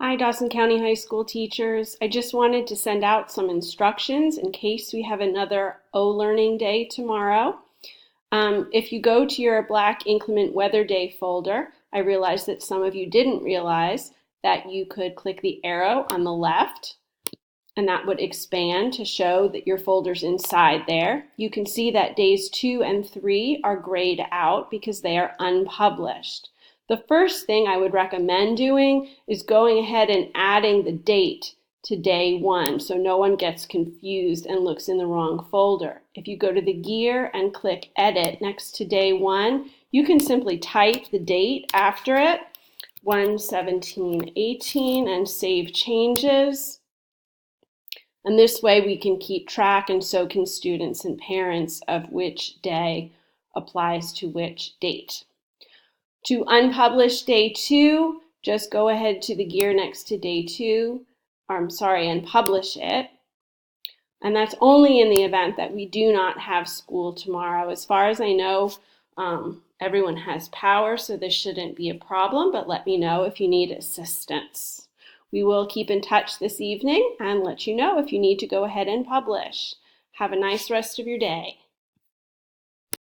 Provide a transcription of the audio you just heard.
Hi, Dawson County High School teachers. I just wanted to send out some instructions in case we have another O-Learning Day tomorrow. If you go to your Black Inclement Weather Day folder, I realized that some of you didn't realize that you could click the arrow on the left and that would expand to show that your folder's inside there. You can see that days 2 and 3 are grayed out because they are unpublished. The first thing I would recommend doing is going ahead and adding the date to day 1 so no one gets confused and looks in the wrong folder. If you go to the gear and click Edit next to day 1, you can simply type the date after it, 1/17/18, and save changes. And this way we can keep track, and so can students and parents, of which day applies to which date. To unpublish day 2, just go ahead to the gear next to day 2, and publish it. And that's only in the event that we do not have school tomorrow. As far as I know, everyone has power, so this shouldn't be a problem, but let me know if you need assistance. We will keep in touch this evening and let you know if you need to go ahead and publish. Have a nice rest of your day.